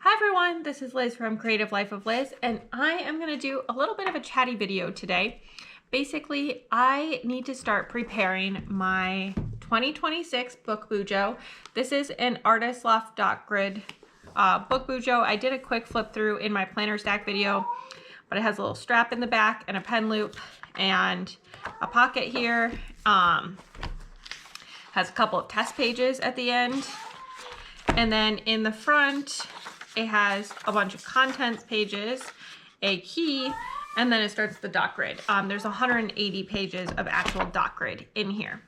Hi everyone, this is Liz from Creative Life of Liz, and I am going to do a little bit of a chatty video today. Basically, I need to start preparing my 2026 book bujo. This is an Artist Loft dot grid book bujo. I did a quick flip through in my planner stack video, but it has a little strap in the back and a pen loop and a pocket here. Has a couple of test pages at the end, and then in the front it has a bunch of contents pages, a key, and then it starts the dot grid. There's 180 pages of actual dot grid in here.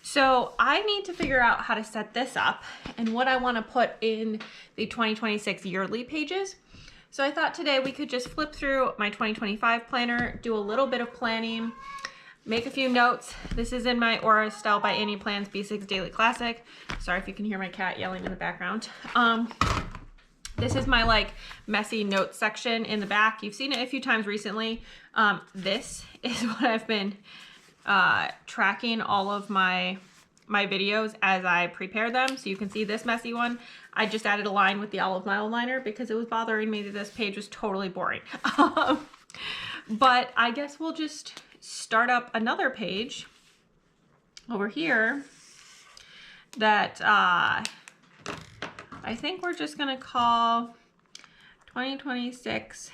So I need to figure out how to set this up and what I want to put in the 2026 yearly pages. So I thought today we could just flip through my 2025 planner, do a little bit of planning, make a few notes. This is in my Aura Style by Annie Plans B6 Daily Classic. Sorry if you can hear my cat yelling in the background. This is my like messy notes section in the back. You've seen it a few times recently. This is what I've been tracking all of my videos as I prepare them. So you can see this messy one. I just added a line with the olive mile liner because it was bothering me that this page was totally boring. But I guess we'll just start up another page over here that I think we're just going to call 2026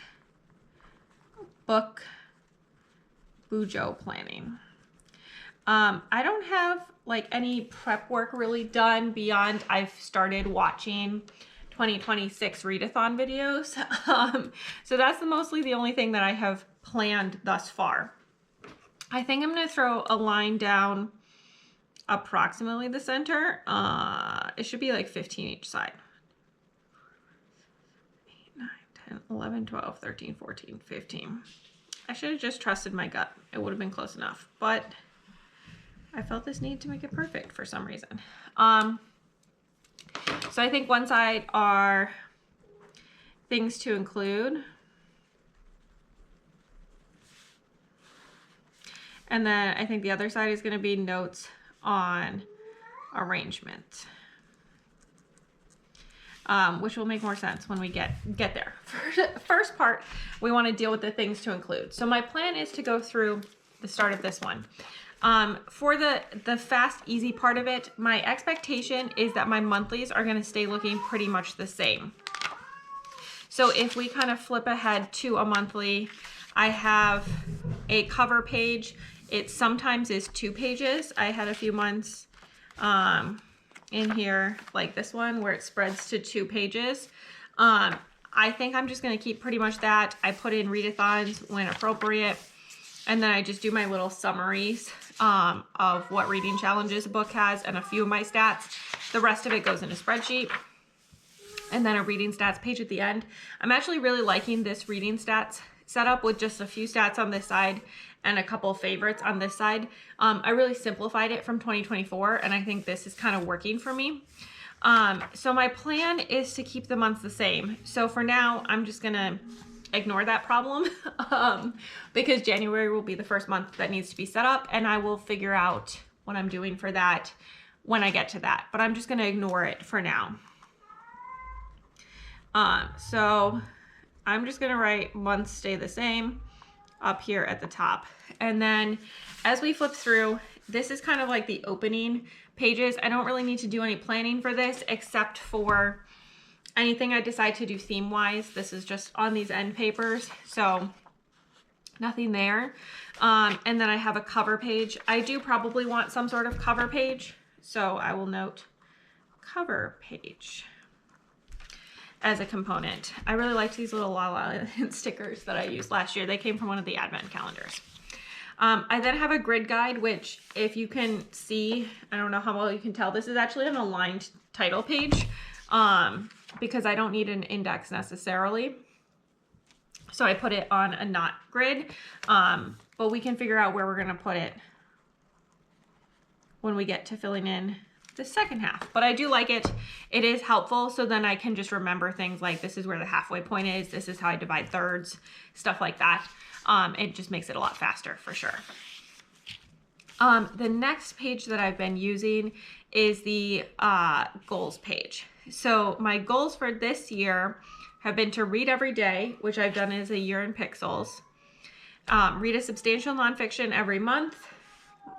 book bujo planning. I don't have like any prep work really done beyond I've started watching 2026 readathon videos. So that's mostly the only thing that I have planned thus far. I think I'm going to throw a line down approximately the center. It should be like 15 each side. 8, 9, 10, 11, 12, 13, 14, 15. I should have just trusted my gut. It would have been close enough, but I felt this need to make it perfect for some reason. So I think one side are things to include. And then I think the other side is going to be notes on arrangement, which will make more sense when we get there. First part, we want to deal with the things to include. So my plan is to go through the start of this one. For the fast, easy part of it, my expectation is that my monthlies are going to stay looking pretty much the same. So if we kind of flip ahead to a monthly, I have a cover page. It sometimes is 2 pages. I had a few months in here like this one where it spreads to 2 pages. I think I'm just going to keep pretty much that. I put in readathons when appropriate, and then I just do my little summaries of what reading challenges a book has and a few of my stats. The rest of it goes in a spreadsheet, and then a reading stats page at the end. I'm actually really liking this reading stats setup with just a few stats on this side and a couple of favorites on this side. I really simplified it from 2024, and I think this is kind of working for me. So my plan is to keep the months the same. So for now, I'm just gonna ignore that problem because January will be the first month that needs to be set up, and I will figure out what I'm doing for that when I get to that. But I'm just gonna ignore it for now. So I'm just gonna write months stay the same up here at the top. And then as we flip through, this is kind of like the opening pages. I don't really need to do any planning for this except for anything I decide to do theme wise. This is just on these end papers, so nothing there. And then I have a cover page. I do probably want some sort of cover page, so I will note cover page as a component. I really liked these little La La Land stickers that I used last year. They came from one of the advent calendars. I then have a grid guide, which if you can see, I don't know how well you can tell, this is actually an aligned title page because I don't need an index necessarily. So I put it on a not grid, but we can figure out where we're gonna put it when we get to filling in the second half. But I do like it. It is helpful, so then I can just remember things like this is where the halfway point is, this is how I divide thirds, stuff like that. It just makes it a lot faster for sure. The next page that I've been using is the goals page. So my goals for this year have been to read every day, which I've done as a year in pixels, read a substantial nonfiction every month,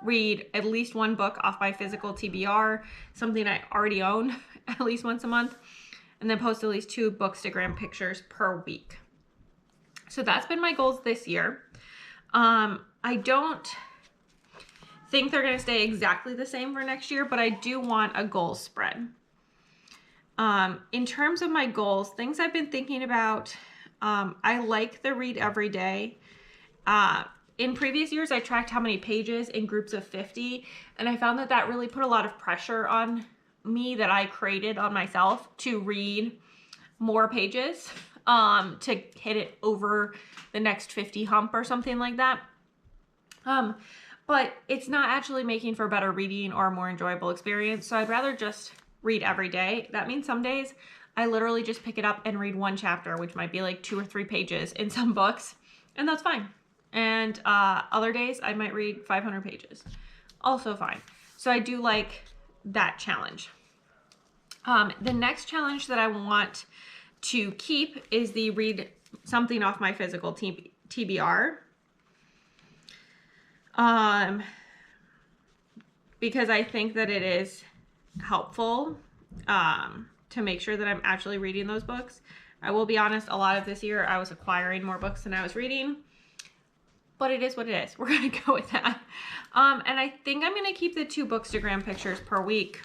read at least one book off my physical TBR, something I already own at least once a month, and then post at least 2 Bookstagram pictures per week. So that's been my goals this year. I don't think they're going to stay exactly the same for next year, but I do want a goal spread. In terms of my goals, things I've been thinking about, I like the read every day. In previous years, I tracked how many pages in groups of 50, and I found that that really put a lot of pressure on me that I created on myself to read more pages, to hit it over the next 50 hump or something like that. But it's not actually making for better reading or a more enjoyable experience. So I'd rather just read every day. That means some days I literally just pick it up and read one chapter, which might be like 2 or 3 pages in some books, and that's fine. And other days I might read 500 pages, also fine. So I do like that challenge. The next challenge that I want to keep is the read something off my physical TBR. Because I think that it is helpful to make sure that I'm actually reading those books. I will be honest, a lot of this year I was acquiring more books than I was reading, but it is what it is. We're going to go with that. And I think I'm going to keep the 2 Bookstagram pictures per week.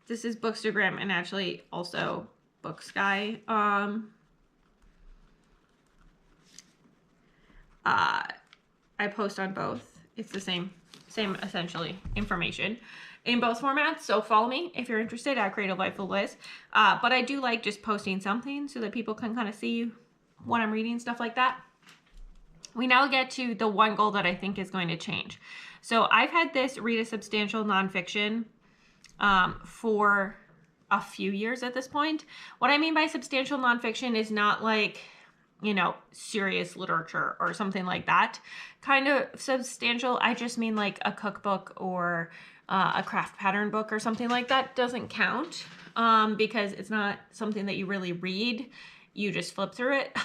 This is Bookstagram and actually also Booksky. I post on both. It's the same essentially information in both formats. So follow me if you're interested at Creative Life with Liz. But I do like just posting something so that people can kind of see what I'm reading, stuff like that. We now get to the one goal that I think is going to change. So I've had this read a substantial nonfiction for a few years at this point. What I mean by substantial nonfiction is not like, you know, serious literature or something like that kind of substantial. I just mean like a cookbook or a craft pattern book or something like that. Doesn't count because it's not something that you really read. You just flip through it.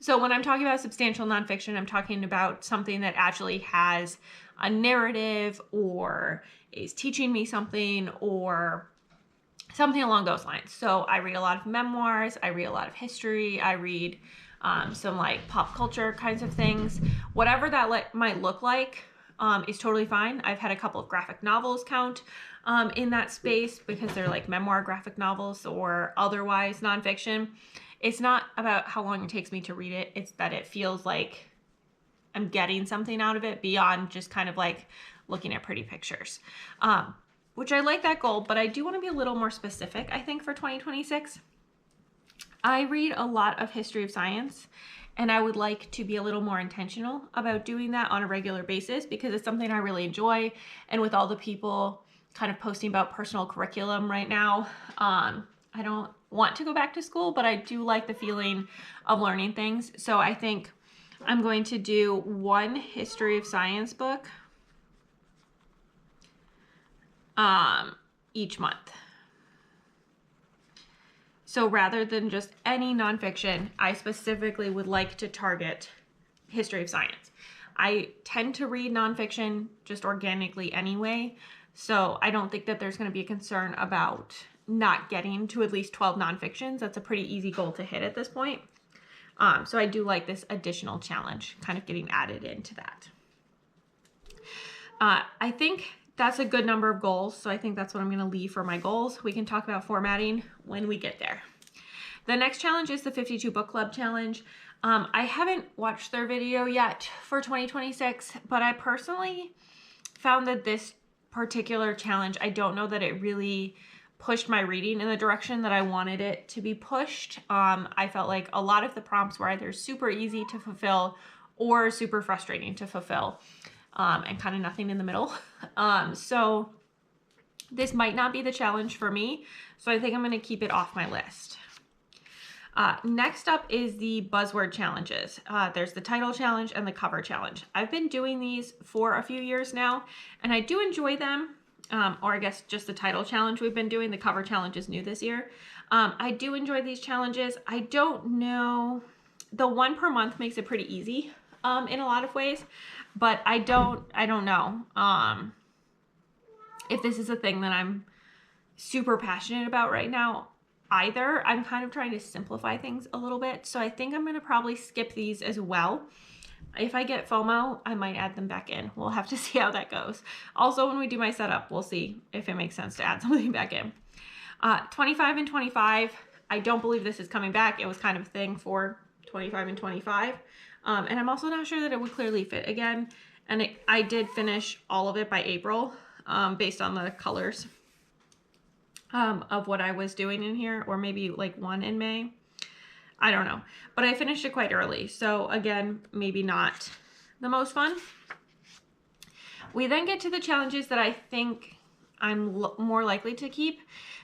So when I'm talking about substantial nonfiction, I'm talking about something that actually has a narrative or is teaching me something or something along those lines. So I read a lot of memoirs, I read a lot of history, I read some like pop culture kinds of things. Whatever that might look like is totally fine. I've had a couple of graphic novels count in that space because they're like memoir graphic novels or otherwise nonfiction. It's not about how long it takes me to read it. It's that it feels like I'm getting something out of it beyond just kind of like looking at pretty pictures. Which I like that goal, but I do want to be a little more specific, I think, for 2026. I read a lot of history of science, and I would like to be a little more intentional about doing that on a regular basis because it's something I really enjoy. And with all the people kind of posting about personal curriculum right now, I don't want to go back to school, but I do like the feeling of learning things. So I think I'm going to do one history of science book each month. So rather than just any nonfiction, I specifically would like to target history of science. I tend to read nonfiction just organically anyway, so I don't think that there's going to be a concern about not getting to at least 12 nonfictions. That's a pretty easy goal to hit at this point. So I do like this additional challenge kind of getting added into that. I think that's a good number of goals. So I think that's what I'm going to leave for my goals. We can talk about formatting when we get there. The next challenge is the 52 Book Club Challenge. I haven't watched their video yet for 2026, but I personally found that this particular challenge, I don't know that it really pushed my reading in the direction that I wanted it to be pushed. I felt like a lot of the prompts were either super easy to fulfill or super frustrating to fulfill. And kind of nothing in the middle. So this might not be the challenge for me. So I think I'm going to keep it off my list. Next up is the buzzword challenges. There's the title challenge and the cover challenge. I've been doing these for a few years now, and I do enjoy them. or I guess just the title challenge we've been doing. The cover challenge is new this year. I do enjoy these challenges. I don't know, the one per month makes it pretty easy in a lot of ways, but I don't know if this is a thing that I'm super passionate about right now either. I'm kind of trying to simplify things a little bit, so I think I'm gonna probably skip these as well. If I get FOMO, I might add them back in. We'll have to see how that goes. Also, when we do my setup, we'll see if it makes sense to add something back in. 25 and 25, I don't believe this is coming back. It was kind of a thing for 25 and 25. And I'm also not sure that it would clearly fit again. And I did finish all of it by April based on the colors of what I was doing in here, or maybe like one in May. I don't know, but I finished it quite early. So again, maybe not the most fun. We then get to the challenges that I think I'm more likely to keep.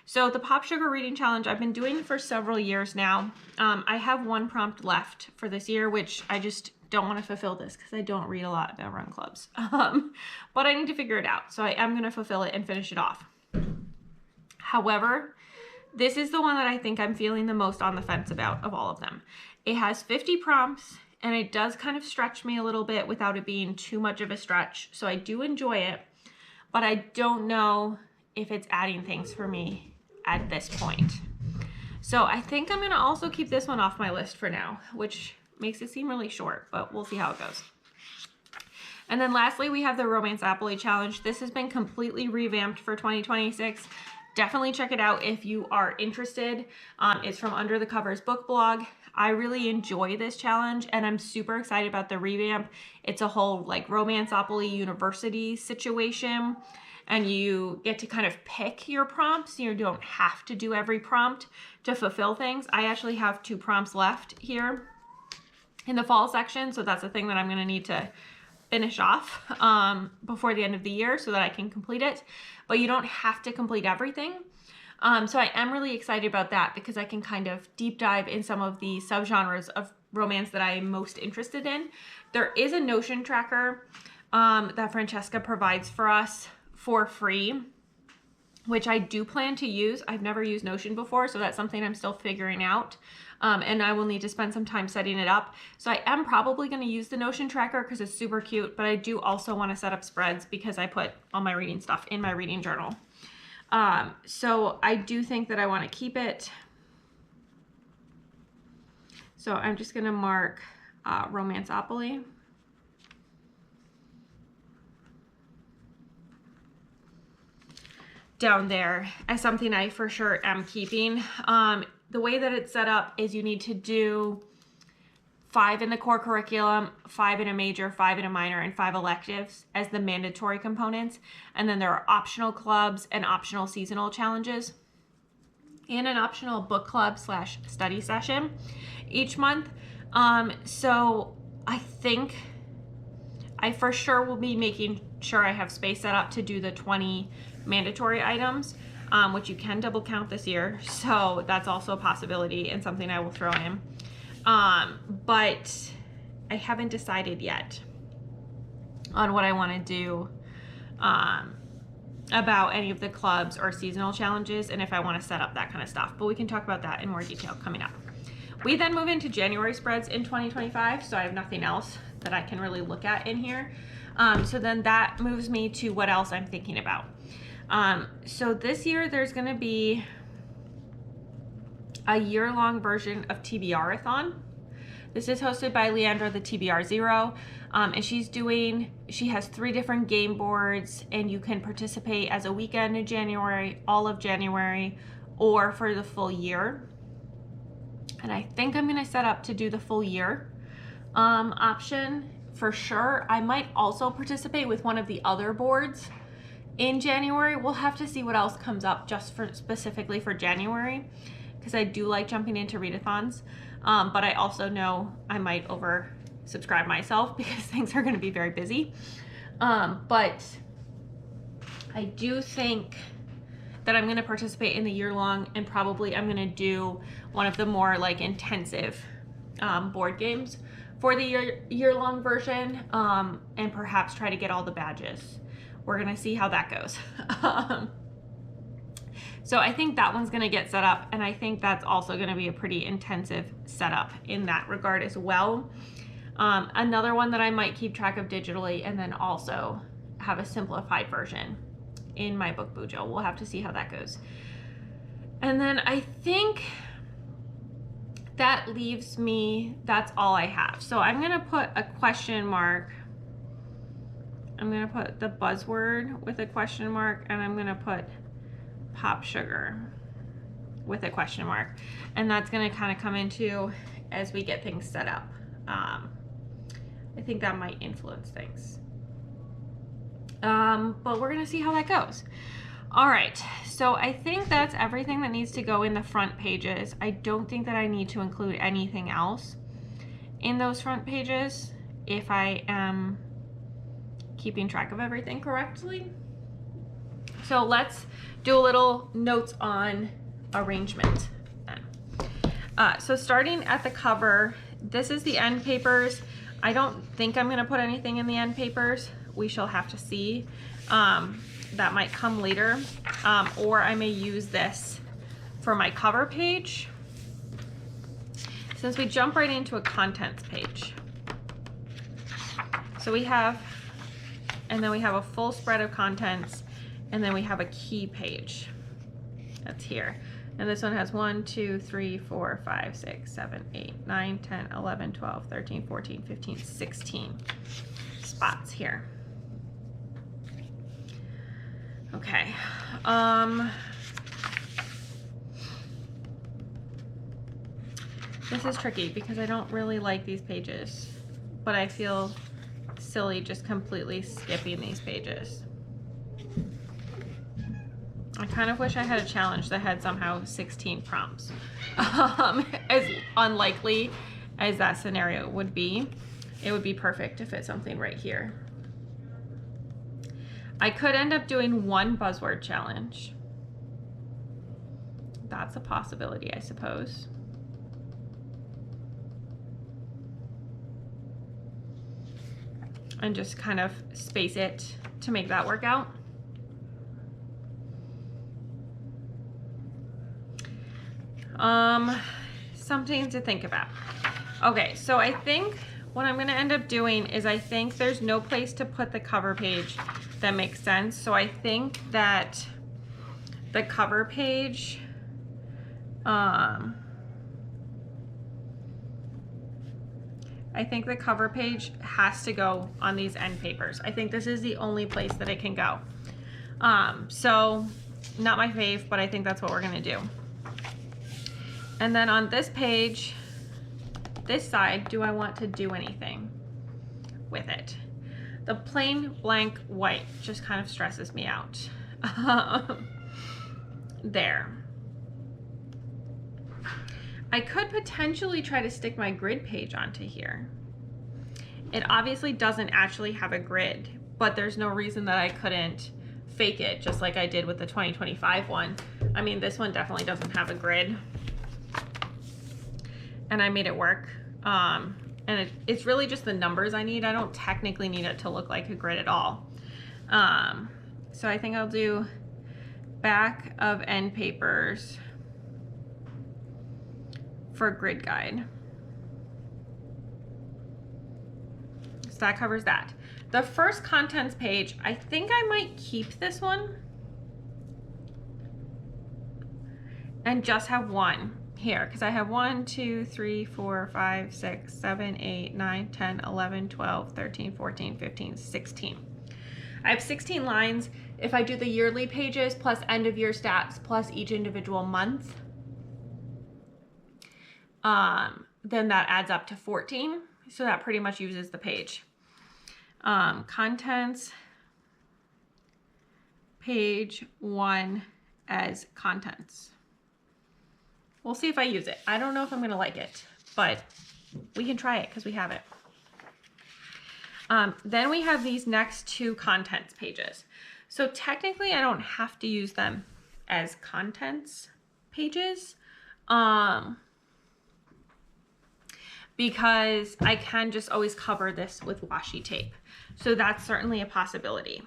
So the Pop Sugar Reading Challenge, I've been doing for several years now. I have one prompt left for this year, which I just don't want to fulfill this because I don't read a lot about run clubs. But I need to figure it out. So I am going to fulfill it and finish it off. However, this is the one that I think I'm feeling the most on the fence about of all of them. It has 50 prompts, and it does kind of stretch me a little bit without it being too much of a stretch. So I do enjoy it, but I don't know if it's adding things for me at this point. So I think I'm gonna also keep this one off my list for now, which makes it seem really short, but we'll see how it goes. And then lastly, we have the Romance Appley Challenge. This has been completely revamped for 2026. Definitely check it out if you are interested. It's from Under the Covers book blog. I really enjoy this challenge, and I'm super excited about the revamp. It's a whole like Romanceopoly University situation, and you get to kind of pick your prompts. You don't have to do every prompt to fulfill things. I actually have 2 prompts left here in the fall section, so that's a thing that I'm gonna need to finish off before the end of the year so that I can complete it. But you don't have to complete everything. So I am really excited about that because I can kind of deep dive in some of the subgenres of romance that I am most interested in. There is a Notion tracker that Francesca provides for us for free, which I do plan to use. I've never used Notion before, so that's something I'm still figuring out. And I will need to spend some time setting it up. So I am probably going to use the Notion tracker because it's super cute, but I do also want to set up spreads because I put all my reading stuff in my reading journal. So I do think that I want to keep it. So I'm just going to mark Romanceopoly. Down there as something I for sure am keeping. The way that it's set up is you need to do 5 in the core curriculum, 5 in a major, 5 in a minor, and 5 electives as the mandatory components. And then there are optional clubs and optional seasonal challenges and an optional book club / study session each month. So I think I for sure will be making sure I have space set up to do the 20 mandatory items, which you can double count this year. So that's also a possibility and something I will throw in. But I haven't decided yet on what I want to do about any of the clubs or seasonal challenges and if I want to set up that kind of stuff. But we can talk about that in more detail coming up. We then move into January spreads in 2025, so I have nothing else that I can really look at in here. So then that moves me to what else I'm thinking about. So this year there's going to be a year-long version of TBR-a-thon. This is hosted by Leandra, the TBR Zero, and she has 3 different game boards, and you can participate as a weekend in January, all of January, or for the full year. And I think I'm going to set up to do the full year option for sure. I might also participate with one of the other boards in January. We'll have to see what else comes up just for specifically for January, because I do like jumping into readathons, but I also know I might oversubscribe myself because things are going to be very busy. But I do think that I'm going to participate in the year-long, and probably I'm going to do one of the more like intensive board games for the year-long version, and perhaps try to get all the badges, we're gonna see how that goes. So I think that one's gonna get set up, and I think that's also gonna be a pretty intensive setup in that regard as well. Another one that I might keep track of digitally, and then also have a simplified version in my book Bujo. We'll have to see how that goes. And then I think that leaves me, that's all I have. So I'm gonna put a question mark. I'm gonna put the buzzword with a question mark, and I'm gonna put pop sugar with a question mark. And that's gonna kind of come into as we get things set up. I think that might influence things. But we're gonna see how that goes. All right, so I think that's everything that needs to go in the front pages. I don't think that I need to include anything else in those front pages if I am keeping track of everything correctly. So let's do a little notes on arrangement then. So starting at the cover, this is the end papers. I don't think I'm gonna put anything in the end papers. We shall have to see. That might come later. Or I may use this for my cover page. Since we jump right into a contents page. So we have, and then we have a full spread of contents, and then we have a key page. That's here. And this one has 1, 2, 3, 4, 5, 6, 7, 8, 9, 10, 11, 12, 13, 14, 15, 16 spots here. Okay. This is tricky because I don't really like these pages, but I feel silly just completely skipping these pages. I kind of wish I had a challenge that had somehow 16 prompts. As unlikely as that scenario would be, it would be perfect to fit something right here. I could end up doing one buzzword challenge. That's a possibility, I suppose. And just kind of space it to make that work out. Something to think about. Okay, so I think what I'm gonna end up doing is I think there's no place to put the cover page that makes sense. So I think that the cover page, I think the cover page has to go on these end papers. I think this is the only place that it can go. So not my fave, but I think that's what we're gonna do. And then on this page, this side, do I want to do anything with it? The plain blank white just kind of stresses me out. There. I could potentially try to stick my grid page onto here. It obviously doesn't actually have a grid, but there's no reason that I couldn't fake it just like I did with the 2025 one. I mean, this one definitely doesn't have a grid. And I made it work. And it's really just the numbers I need. I don't technically need it to look like a grid at all. So I think I'll do back of end papers for grid guide. So that covers that. The first contents page, I think I might keep this one and just have one here, because I have 1, 2, 3, 4, 5, 6, 7, 8, 9, 10, 11, 12, 13, 14, 15, 16. I have 16 lines. If I do the yearly pages plus end of year stats plus each individual month, then that adds up to 14. So that pretty much uses the page. Contents, page 1 as contents. We'll see if I use it. I don't know if I'm gonna like it, but we can try it because we have it. Then we have these next two contents pages. So technically I don't have to use them as contents pages because I can just always cover this with washi tape. So that's certainly a possibility.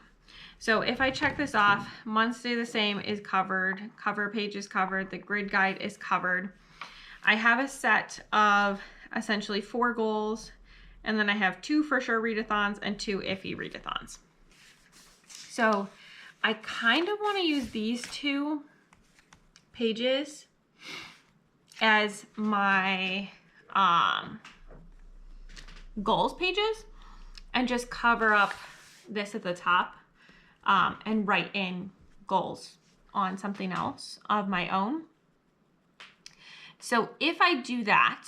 So if I check this off, months stay the same is covered, cover page is covered, the grid guide is covered. I have a set of essentially 4 goals, and then I have 2 for sure readathons and 2 iffy readathons. So I kind of want to use these 2 pages as my goals pages and just cover up this at the top and write in goals on something else of my own. So if I do that,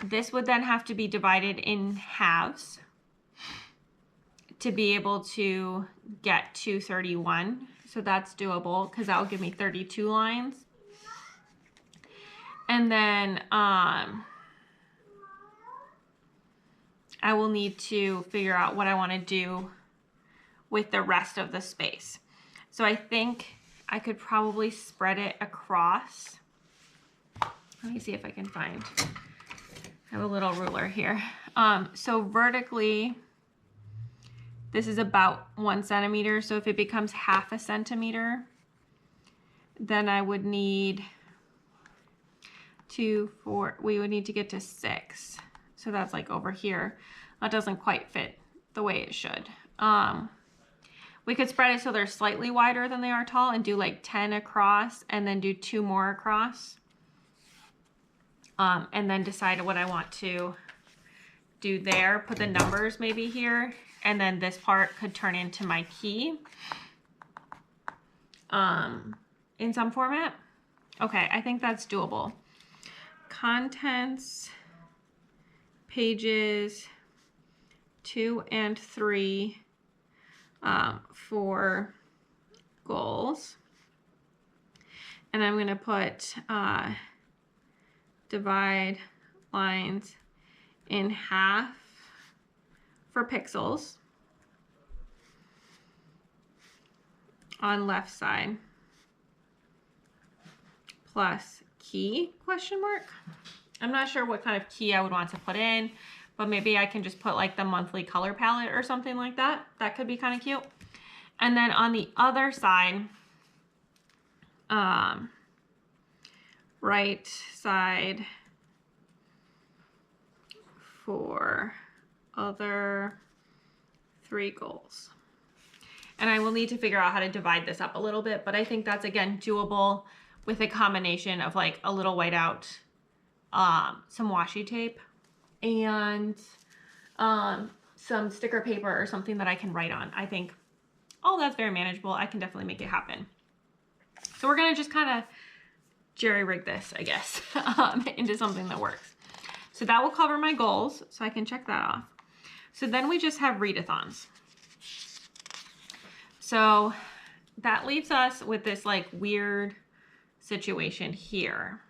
this would then have to be divided in halves to be able to get to 31. So that's doable because that will give me 32 lines. And then I will need to figure out what I want to do with the rest of the space. So I think I could probably spread it across. Let me see if I can find, I have a little ruler here. So vertically, this is about 1 centimeter. So if it becomes half a centimeter, then I would need 2, 4, we would need to get to 6. So that's like over here. That doesn't quite fit the way it should. We could spread it so they're slightly wider than they are tall and do like 10 across and then do 2 more across. And then decide what I want to do there. Put the numbers maybe here. And then this part could turn into my key in some format. Okay, I think that's doable. Contents, pages 2 and 3 for goals. And I'm going to put divide lines in half for pixels on left side plus key question mark. I'm not sure what kind of key I would want to put in, but maybe I can just put like the monthly color palette or something like that. That could be kind of cute. And then on the other side, right side for other 3 goals. And I will need to figure out how to divide this up a little bit, but I think that's again doable with a combination of like a little whiteout, some washi tape, and some sticker paper or something that I can write on. I think, oh, that's very manageable. I can definitely make it happen. So we're gonna just kind of jerry-rig this, I guess, into something that works. So that will cover my goals, so I can check that off. So then we just have readathons. So that leaves us with this like weird situation here,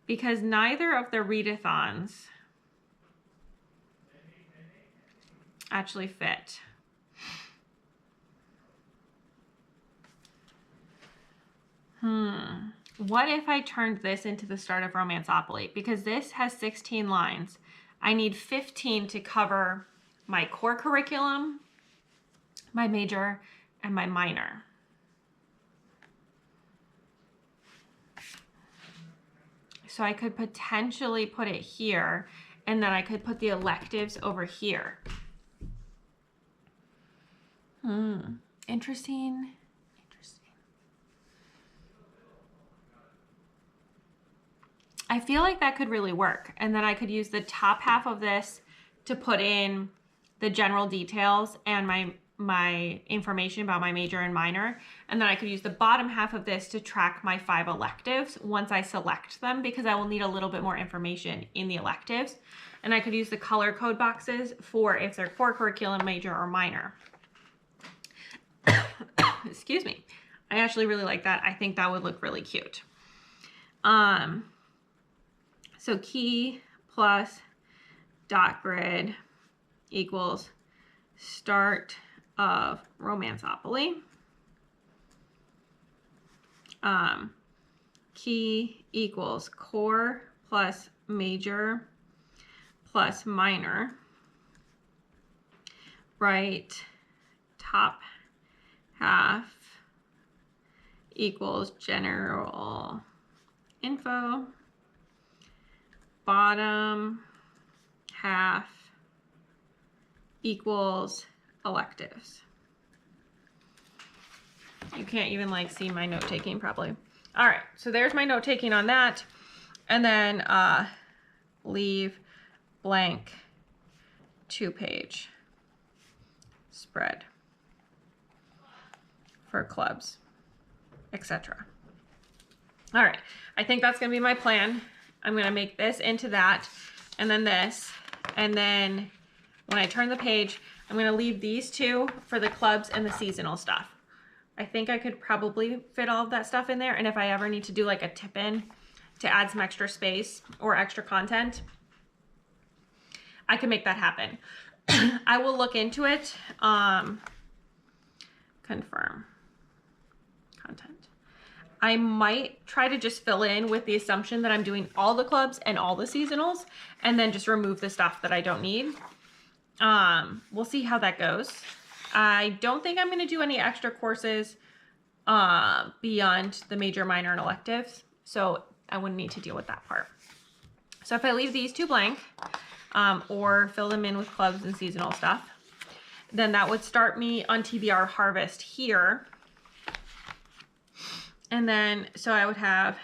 because neither of the readathons actually fit. What if I turned this into the start of Romanceopoly? Because this has 16 lines. I need 15 to cover my core curriculum, my major, and my minor. So I could potentially put it here, and then I could put the electives over here. Interesting. I feel like that could really work. And then I could use the top half of this to put in the general details and my information about my major and minor. And then I could use the bottom half of this to track my 5 electives once I select them, because I will need a little bit more information in the electives. And I could use the color code boxes for if they're core curriculum, major, or minor. Excuse me. I actually really like that. I think that would look really cute. So key plus dot grid equals start of Romanceopoly. Key equals core plus major plus minor right top half equals general info, bottom half equals electives. You can't even like see my note taking probably. All right, so there's my note taking on that. And then leave blank 2-page spread for clubs, etc. All right, I think that's gonna be my plan. I'm gonna make this into that, and then this, and then when I turn the page, I'm gonna leave these two for the clubs and the seasonal stuff. I think I could probably fit all of that stuff in there, and if I ever need to do like a tip in to add some extra space or extra content, I can make that happen. I will look into it. Confirm content. I might try to just fill in with the assumption that I'm doing all the clubs and all the seasonals, and then just remove the stuff that I don't need. We'll see how that goes. I don't think I'm going to do any extra courses beyond the major, minor, and electives, so I wouldn't need to deal with that part. So if I leave these two blank, or fill them in with clubs and seasonal stuff, then that would start me on TBR Harvest here. And then, so I would have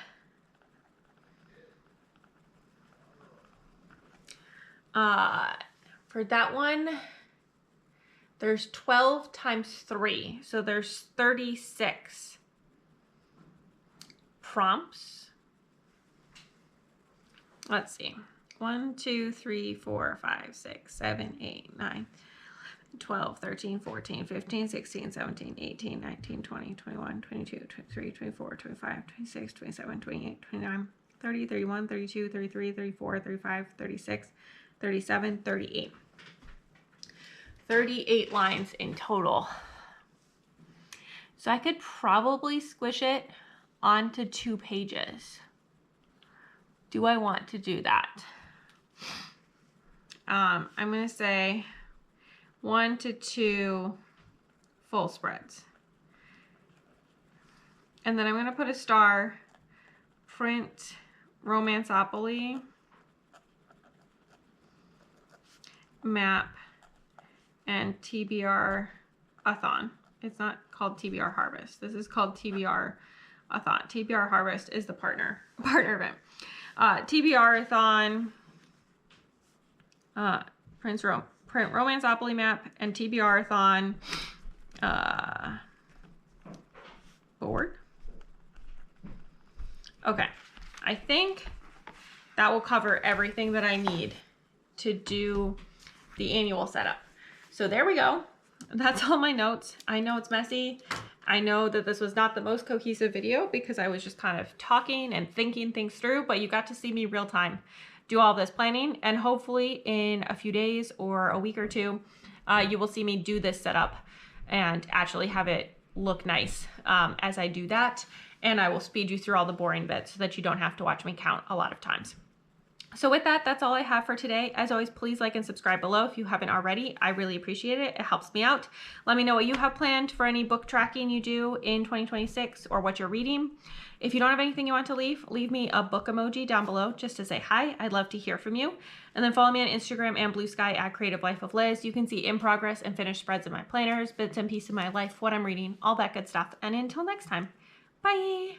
for that one, there's 12 times 3, so there's 36 prompts. Let's see. 1, 2, 3, 4, 5, 6, 7, 8, 9, 12, 13, 14, 15, 16, 17, 18, 19, 20, 21, 22, 23, 24, 25, 26, 27, 28, 29, 30, 31, 32, 33, 34, 35, 36, 37, 38. 38 lines in total. So I could probably squish it onto 2 pages. Do I want to do that? I'm going to say 1 to 2 full spreads. And then I'm going to put a star, print Romanceopoly map, and TBR-a-thon. It's not called TBR Harvest. This is called TBR-a-thon. TBR Harvest is the partner event. TBR-a-thon, print Romanceopoly map, and TBR-a-thon board. Okay, I think that will cover everything that I need to do the annual setup. So there we go. That's all my notes. I know it's messy. I know that this was not the most cohesive video because I was just kind of talking and thinking things through, but you got to see me real time do all this planning, and hopefully in a few days or a week or two, you will see me do this setup and actually have it look nice as I do that. And I will speed you through all the boring bits so that you don't have to watch me count a lot of times. So with that, that's all I have for today. As always, please like and subscribe below if you haven't already. I really appreciate it. It helps me out. Let me know what you have planned for any book tracking you do in 2026 or what you're reading. If you don't have anything you want to leave me a book emoji down below just to say hi. I'd love to hear from you. And then follow me on Instagram and Blue Sky at Creative Life of Liz. You can see in progress and finished spreads of my planners, bits and pieces of my life, what I'm reading, all that good stuff. And until next time, bye.